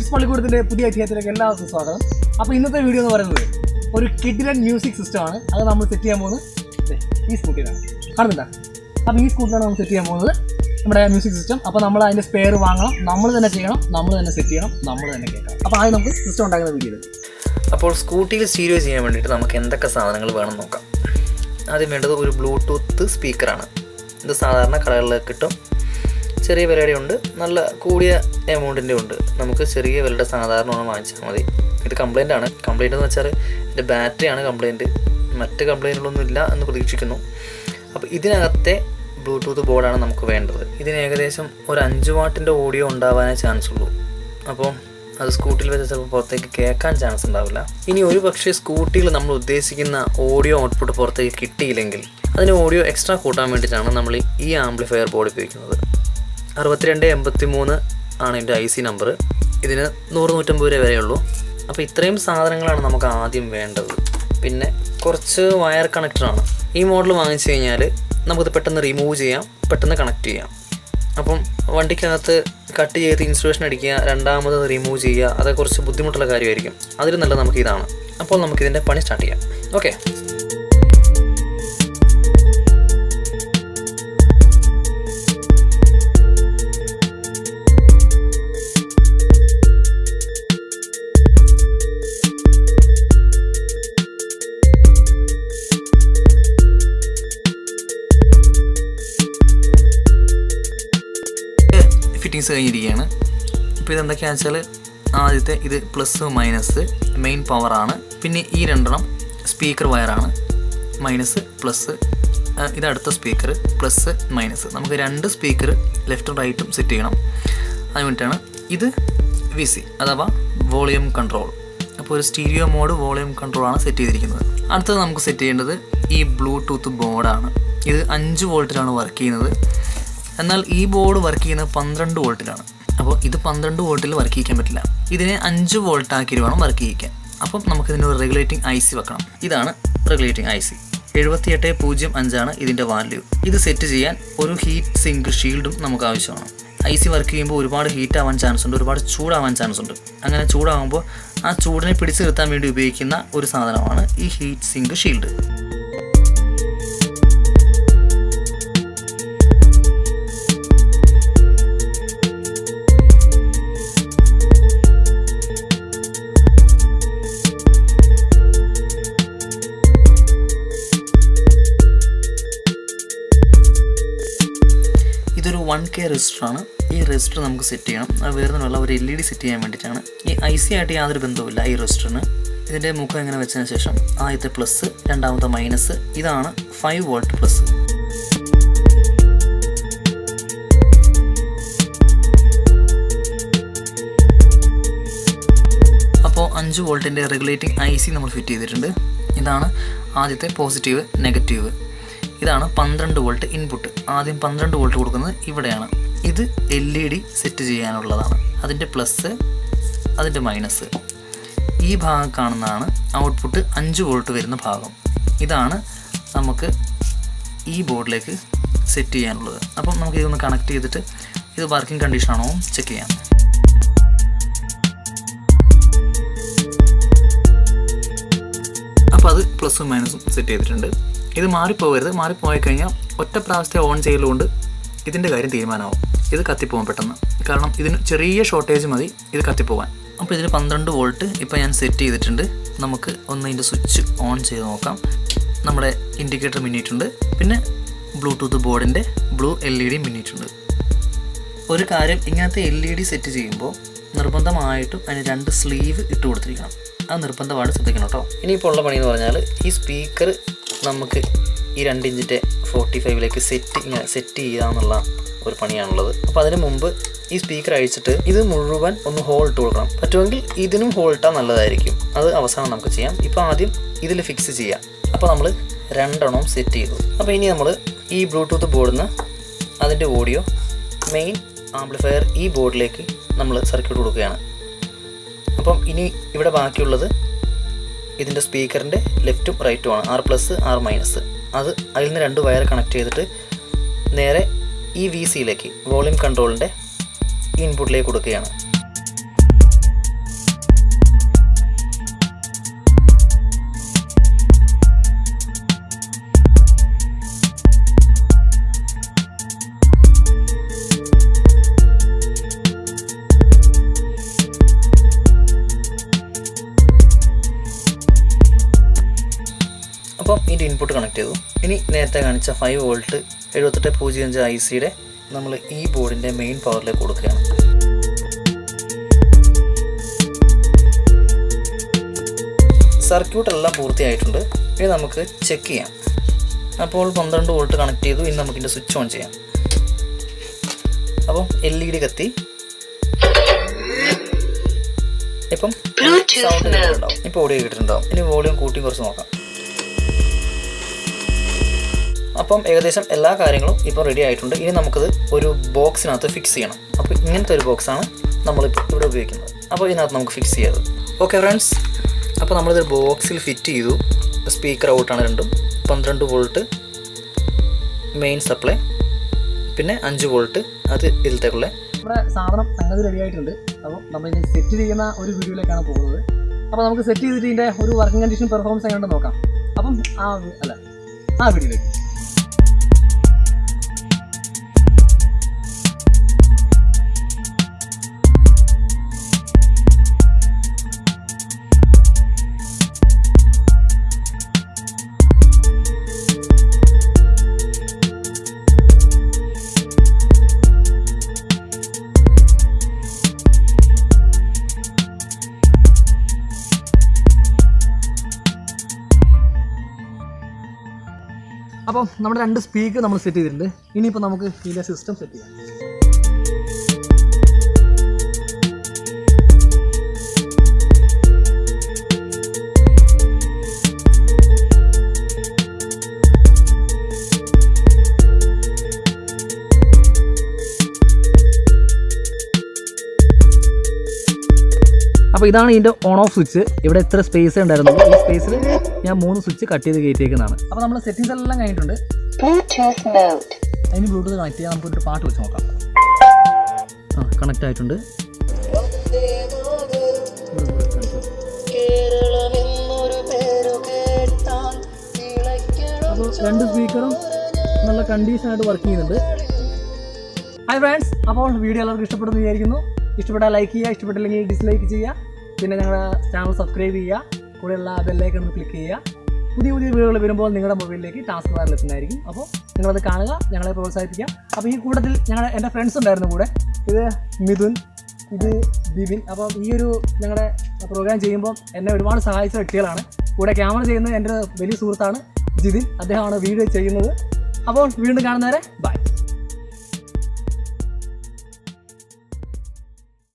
Tips പള്ളിക്കൂടത്തിൻ്റെ പുതിയ അധ്യായത്തിലേക്ക് എല്ലാവർക്കും സ്വാഗതം. അപ്പോൾ ഇന്നത്തെ വീഡിയോ എന്ന് പറയുന്നത് ഒരു കിഡിലൻ മ്യൂസിക് സിസ്റ്റമാണ്. അത് നമ്മൾ സെറ്റ് ചെയ്യാൻ പോകുന്നത് ഈ സ്കൂട്ടിയിലാണ്, കാണുന്നില്ല? അപ്പോൾ ഈ സ്കൂട്ടിലാണ് നമ്മൾ സെറ്റ് ചെയ്യാൻ പോകുന്നത് നമ്മുടെ മ്യൂസിക് സിസ്റ്റം. അപ്പോൾ നമ്മൾ അതിൻ്റെ സ്പെയർ വാങ്ങണം, നമ്മൾ തന്നെ ചെയ്യണം, നമ്മൾ തന്നെ സെറ്റ് ചെയ്യണം, നമ്മൾ തന്നെ കേൾക്കണം. അപ്പോൾ ആദ്യം നമുക്ക് സിസ്റ്റം ഉണ്ടാക്കുന്ന വീഡിയോ. അപ്പോൾ സ്കൂട്ടിയിൽ സ്റ്റീരിയോ ചെയ്യാൻ വേണ്ടിയിട്ട് നമുക്ക് എന്തൊക്കെ സാധനങ്ങൾ വേണം നോക്കാം. ആദ്യം വേണ്ടത് ഒരു ബ്ലൂടൂത്ത് സ്പീക്കറാണ്. ഇത് സാധാരണ കടകളിൽ കിട്ടും. ചെറിയ വിലയുടെ ഉണ്ട്, നല്ല കൂടിയ എമൗണ്ടിൻ്റെ ഉണ്ട്. നമുക്ക് ചെറിയ വിലയുടെ സാധാരണ ഒന്ന് വാങ്ങിച്ചാൽ മതി. ഇത് കംപ്ലൈൻ്റ് ആണ്. കംപ്ലൈൻ്റ് എന്ന് വെച്ചാൽ ഇതിൻ്റെ ബാറ്ററിയാണ് കംപ്ലൈൻറ്റ്. മറ്റ് കംപ്ലൈൻറ്റുകളൊന്നും ഇല്ല എന്ന് പ്രതീക്ഷിക്കുന്നു. അപ്പോൾ ഇതിനകത്തെ ബ്ലൂടൂത്ത് ബോർഡാണ് നമുക്ക് വേണ്ടത്. ഇതിന് ഏകദേശം ഒരു 5 വാട്ടിൻ്റെ ഓഡിയോ ഉണ്ടാവാനേ ചാൻസ് ഉള്ളൂ. അപ്പോൾ അത് സ്കൂട്ടിയിൽ വെച്ച് ചിലപ്പോൾ പുറത്തേക്ക് കേൾക്കാൻ ചാൻസ് ഉണ്ടാവില്ല. ഇനി ഒരു പക്ഷേ സ്കൂട്ടിയിൽ നമ്മൾ ഉദ്ദേശിക്കുന്ന ഓഡിയോ ഔട്ട്പുട്ട് പുറത്തേക്ക് കിട്ടിയില്ലെങ്കിൽ അതിന് ഓഡിയോ എക്സ്ട്രാ കൂട്ടാൻ വേണ്ടിയിട്ടാണ് നമ്മൾ ഈ ആംപ്ലിഫയർ ബോർഡ് ഉപയോഗിക്കുന്നത്. 6283 ആണ് ഇതിൻ്റെ IC നമ്പർ. ഇതിന് 100-150 രൂപ വരെയുള്ളൂ. അപ്പോൾ ഇത്രയും സാധനങ്ങളാണ് നമുക്ക് ആദ്യം വേണ്ടത്. പിന്നെ കുറച്ച് വയർ കണക്ടറാണ്. ഈ മോഡൽ വാങ്ങിച്ചു കഴിഞ്ഞാൽ നമുക്കിത് പെട്ടെന്ന് റിമൂവ് ചെയ്യാം, പെട്ടെന്ന് കണക്ട് ചെയ്യാം. അപ്പം വണ്ടിക്കകത്ത് കട്ട് ചെയ്ത് ഇൻസുലേഷൻ അടിക്കുക, രണ്ടാമത് റിമൂവ് ചെയ്യുക, അതൊക്കെ കുറച്ച് ബുദ്ധിമുട്ടുള്ള കാര്യമായിരിക്കും. അതിൽ നല്ലത് നമുക്ക് ഇതാണ്. അപ്പോൾ നമുക്കിതിൻ്റെ പണി സ്റ്റാർട്ട് ചെയ്യാം. ഓക്കെ. ഫിറ്റിങ്സ് കഴിഞ്ഞിരിക്കുകയാണ്. ഇപ്പോൾ ഇതെന്തൊക്കെയാണെന്ന് വെച്ചാൽ ആദ്യത്തെ ഇത് പ്ലസ് മൈനസ് മെയിൻ പവറാണ്. പിന്നെ ഈ 2 സ്പീക്കർ വയറാണ്, മൈനസ് പ്ലസ്. ഇതടുത്ത സ്പീക്കർ പ്ലസ് മൈനസ്. നമുക്ക് 2 സ്പീക്കർ ലെഫ്റ്റും റൈറ്റും സെറ്റ് ചെയ്യണം. അതിന് വേണ്ടിയിട്ടാണ് ഇത് VC അഥവാ വോളിയം കൺട്രോൾ. അപ്പോൾ ഒരു സ്റ്റീരിയോ മോഡ് വോളിയം കൺട്രോളാണ് സെറ്റ് ചെയ്തിരിക്കുന്നത്. അടുത്തത് നമുക്ക് സെറ്റ് ചെയ്യേണ്ടത് ഈ ബ്ലൂടൂത്ത് ബോർഡാണ്. ഇത് 5 വോൾട്ടിലാണ് വർക്ക് ചെയ്യുന്നത്. എന്നാൽ ഈ ബോർഡ് വർക്ക് ചെയ്യുന്നത് 12 വോൾട്ടിലാണ്. അപ്പോൾ ഇത് 12 വോൾട്ടിൽ വർക്ക് ചെയ്യിക്കാൻ പറ്റില്ല. ഇതിനെ 5 വോൾട്ട് ആക്കി വേണം വർക്ക് ചെയ്യിക്കാൻ. അപ്പം നമുക്കിതിൻ്റെ ഒരു റെഗുലേറ്റിംഗ് IC വെക്കണം. ഇതാണ് റെഗുലേറ്റിംഗ് IC. 7805 ഇതിൻ്റെ വാല്യൂ. ഇത് സെറ്റ് ചെയ്യാൻ ഒരു ഹീറ്റ് സിങ്ക് ഷീൽഡും നമുക്ക് ആവശ്യമാണ്. IC വർക്ക് ചെയ്യുമ്പോൾ ഒരുപാട് ഹീറ്റ് ആവാൻ ചാൻസ് ഉണ്ട്, ഒരുപാട് ചൂടാവാൻ ചാൻസ് ഉണ്ട്. അങ്ങനെ ചൂടാകുമ്പോൾ ആ ചൂടിനെ പിടിച്ചു നിർത്താൻ വേണ്ടി ഉപയോഗിക്കുന്ന ഒരു സാധനമാണ് ഈ ഹീറ്റ് സിങ്ക് ഷീൽഡ്. ഇതൊരു 1K രജിസ്റ്ററാണ്. ഈ രജിസ്റ്റർ നമുക്ക് സെറ്റ് ചെയ്യണം. അത് വേറെ ഒന്നുമല്ല, ഒരു LED സെറ്റ് ചെയ്യാൻ വേണ്ടിയിട്ടാണ്. ഈ IC ആയിട്ട് യാതൊരു ബന്ധവുമില്ല ഈ രജിസ്റ്ററിന്. ഇതിൻ്റെ മുഖം ഇങ്ങനെ വെച്ചതിന് ശേഷം ആദ്യത്തെ പ്ലസ്, രണ്ടാമത്തെ മൈനസ്. ഇതാണ് 5 വോൾട്ട് പ്ലസ്. അപ്പോൾ 5 വോൾട്ടിൻ്റെ റെഗുലേറ്റിംഗ് IC നമ്മൾ ഫിറ്റ് ചെയ്തിട്ടുണ്ട്. ഇതാണ് ആദ്യത്തെ പോസിറ്റീവ്, നെഗറ്റീവ്. ഇതാണ് 12 വോൾട്ട് ഇൻപുട്ട്. ആദ്യം 12 വോൾട്ട് കൊടുക്കുന്നത് ഇവിടെയാണ്. ഇത് LED സെറ്റ് ചെയ്യാനുള്ളതാണ്. അതിൻ്റെ പ്ലസ്, അതിൻ്റെ മൈനസ്. ഈ ഭാഗം കാണുന്നതാണ് ഔട്ട്പുട്ട് 5 വോൾട്ട് വരുന്ന ഭാഗം. ഇതാണ് നമുക്ക് ഈ ബോർഡിലേക്ക് സെറ്റ് ചെയ്യാനുള്ളത്. അപ്പം നമുക്ക് ഇതൊന്ന് കണക്ട് ചെയ്തിട്ട് ഇത് വർക്കിംഗ് കണ്ടീഷനാണോ ചെക്ക് ചെയ്യാം. അപ്പോൾ അത് പ്ലസും മൈനസും സെറ്റ് ചെയ്തിട്ടുണ്ട്. ഇത് മാറിപ്പോകരുത്. മാറിപ്പോയി കഴിഞ്ഞാൽ ഒറ്റ പ്രാവശ്യത്തെ ഓൺ ചെയ്യലുകൊണ്ട് ഇതിൻ്റെ കാര്യം തീരുമാനമാവും. ഇത് കത്തിപ്പോകാൻ പെട്ടെന്ന്. കാരണം ഇതിന് ചെറിയ ഷോർട്ടേജ് മതി ഇത് കത്തിപ്പോകാൻ. അപ്പോൾ ഇതിന് 12 വോൾട്ട് ഇപ്പോൾ ഞാൻ സെറ്റ് ചെയ്തിട്ടുണ്ട്. നമുക്ക് ഒന്ന് ഇതിൻ്റെ സ്വിച്ച് ഓൺ ചെയ്ത് നോക്കാം. നമ്മുടെ ഇൻഡിക്കേറ്റർ മിന്നിയിട്ടുണ്ട്. പിന്നെ ബ്ലൂടൂത്ത് ബോർഡിൻ്റെ ബ്ലൂ LED മിന്നിയിട്ടുണ്ട്. ഒരു കാര്യം, ഇങ്ങനത്തെ LED സെറ്റ് ചെയ്യുമ്പോൾ നിർബന്ധമായിട്ടും അതിന് 2 സ്ലീവ് ഇട്ട് കൊടുത്തിരിക്കണം. അത് നിർബന്ധമായിട്ട് ശ്രദ്ധിക്കണം കേട്ടോ. ഇനിയിപ്പോൾ ഉള്ള പണി എന്ന് പറഞ്ഞാൽ ഈ സ്പീക്കർ നമുക്ക് ഈ 2 ഇഞ്ചിൻ്റെ 45ലേക്ക് സെറ്റ് ചെയ്യാന്നുള്ള ഒരു പണിയാണുള്ളത്. അപ്പോൾ അതിന് മുമ്പ് ഈ സ്പീക്കർ അഴിച്ചിട്ട് ഇത് മുഴുവൻ ഒന്ന് ഹോൾട്ട് കൊടുക്കണം. പറ്റുമെങ്കിൽ ഇതിനും ഹോൾട്ടാ നല്ലതായിരിക്കും. അത് അവസാനം നമുക്ക് ചെയ്യാം. ഇപ്പോൾ ആദ്യം ഇതിൽ ഫിക്സ് ചെയ്യാം. അപ്പോൾ നമ്മൾ 2 സെറ്റ് ചെയ്തു. അപ്പോൾ ഇനി നമ്മൾ ഈ ബ്ലൂടൂത്ത് ബോർഡിൽ നിന്ന് അതിൻ്റെ ഓഡിയോ മെയിൻ ആംപ്ലിഫയർ ഈ ബോർഡിലേക്ക് നമ്മൾ സർക്യൂട്ട് കൊടുക്കുകയാണ്. അപ്പം ഇനി ഇവിടെ ബാക്കിയുള്ളത് ഇതിൻ്റെ സ്പീക്കറിൻ്റെ ലെഫ്റ്റും റൈറ്റുമാണ്, R+, R-. അത് അതിൽ നിന്ന് 2 വയർ കണക്ട് ചെയ്തിട്ട് നേരെ ഈ VCയിലേക്ക് വോളിയം കൺട്രോളിൻ്റെ ഇൻപുട്ടിലേക്ക് കൊടുക്കുകയാണ്. അപ്പം ഇതിൻ്റെ ഇൻപുട്ട് കണക്ട് ചെയ്തു. ഇനി നേരത്തെ കാണിച്ച 5 വോൾട്ട് 7805 ICയുടെ നമ്മൾ ഈ ബോർഡിൻ്റെ മെയിൻ പവറിലേക്ക് കൊടുക്കുകയാണ്. സർക്യൂട്ട് എല്ലാം പൂർത്തിയായിട്ടുണ്ട്. ഇനി നമുക്ക് ചെക്ക് ചെയ്യാം. അപ്പോൾ 12 വോൾട്ട് കണക്ട് ചെയ്തു. ഇനി നമുക്കിൻ്റെ സ്വിച്ച് ഓൺ ചെയ്യാം. അപ്പം LED കത്തി. ഇപ്പം സൗണ്ട് കേട്ടിട്ടുണ്ടാവും. ഇപ്പോൾ ഓഡിയോ കേട്ടിട്ടുണ്ടാവും. ഇനി വോളിയം കൂട്ടി കുറച്ച് നോക്കാം. അപ്പം ഏകദേശം എല്ലാ കാര്യങ്ങളും ഇപ്പോൾ റെഡി ആയിട്ടുണ്ട്. ഇനി നമുക്കത് ഒരു ബോക്സിനകത്ത് ഫിക്സ് ചെയ്യണം. അപ്പോൾ ഇങ്ങനത്തെ ഒരു ബോക്സാണ് നമ്മളിപ്പോൾ ഇവിടെ ഉപയോഗിക്കുന്നത്. അപ്പോൾ ഇതിനകത്ത് നമുക്ക് ഫിക്സ് ചെയ്യാത്. ഓക്കെ ഫ്രണ്ട്സ്, അപ്പോൾ നമ്മളിത് ബോക്സിൽ ഫിറ്റ് ചെയ്തു. സ്പീക്കർ ഔട്ടാണ് രണ്ടും. 12 വോൾട്ട് മെയിൻ സപ്ലൈ, പിന്നെ 5 വോൾട്ട് അത് ഇതിലത്തേക്കുള്ള. നമ്മുടെ സാധനം സംഗതി റെഡി ആയിട്ടുണ്ട്. അപ്പോൾ നമ്മളിനി സെറ്റ് ചെയ്യുന്ന ഒരു വീഡിയോയിലേക്കാണ് പോകുന്നത്. അപ്പോൾ നമുക്ക് സെറ്റ് ചെയ്തിട്ട് ഇതിൻ്റെ ഒരു വർക്കിംഗ് കണ്ടീഷൻ പെർഫോമൻസ് എങ്ങനെയുണ്ട് നോക്കാം. അപ്പം ആ വീഡിയോയിലേക്ക്. അപ്പോൾ നമ്മുടെ 2 സ്പീക്കർ നമ്മൾ സെറ്റ് ചെയ്തിട്ടുണ്ട്. ഇനിയിപ്പോൾ നമുക്ക് ഇതിൻ്റെ സിസ്റ്റം സെറ്റ് ചെയ്യാം. അപ്പോൾ ഇതാണ് ഇതിൻ്റെ ഓൺ ഓഫ് സ്വിച്ച്. ഇവിടെ എത്ര സ്പേസ് ഉണ്ടായിരുന്നുള്ളൂ. ഈ സ്പേസിൽ ഞാൻ 3 സ്വിച്ച് കട്ട് ചെയ്ത് കയറ്റിയേക്കുന്നതാണ്. അപ്പോൾ നമ്മൾ സെറ്റിങ്സ് എല്ലാം കഴിഞ്ഞിട്ടുണ്ട്. അതിന് ബ്ലൂടൂത്ത് കണക്ട് ചെയ്യാൻ നമുക്കൊരു പാട്ട് വെച്ച് നോക്കാം. കണക്റ്റ് ആയിട്ടുണ്ട്. അപ്പോൾ 2 സ്പീക്കറും നല്ല കണ്ടീഷനായിട്ട് വർക്ക് ചെയ്യുന്നുണ്ട്. ഹായ് ഫ്രണ്ട്സ്, അപ്പോൾ വീഡിയോ എല്ലാവർക്കും ഇഷ്ടപ്പെടുന്നു വിചാരിക്കുന്നു. ഇഷ്ടപ്പെട്ടാൽ ലൈക്ക് ചെയ്യുക, ഇഷ്ടപ്പെട്ടില്ലെങ്കിൽ ഡിസ്ലൈക്ക് ചെയ്യുക. പിന്നെ ഞങ്ങളുടെ ചാനൽ സബ്സ്ക്രൈബ് ചെയ്യുക. കൂടെയുള്ള ബെല്ലൈക്കൺ ഒന്ന് ക്ലിക്ക് ചെയ്യുക. പുതിയ വീഡിയോകൾ വരുമ്പോൾ നിങ്ങളുടെ മൊബൈലിലേക്ക് ടാസ്ക് ബാറിൽ എത്തുന്നതായിരിക്കും. അപ്പോൾ നിങ്ങളത് കാണുക, ഞങ്ങളെ പ്രോത്സാഹിപ്പിക്കാം. അപ്പോൾ ഈ കൂട്ടത്തിൽ എൻ്റെ ഫ്രണ്ട്സ് ഉണ്ടായിരുന്നു കൂടെ. ഇത് മിഥുൻ, ഇത് ബിബിൻ. അപ്പോൾ ഈ ഒരു ഞങ്ങളുടെ പ്രോഗ്രാം ചെയ്യുമ്പോൾ എന്നെ ഒരുപാട് സഹായിച്ച വ്യക്തികളാണ്. കൂടെ ക്യാമറ ചെയ്യുന്നത് എൻ്റെ വലിയ സുഹൃത്താണ് ജിതിൻ. അദ്ദേഹമാണ് വീഡിയോ ചെയ്യുന്നത്. അപ്പോൾ വീണ്ടും കാണുന്നവരെ ബൈ.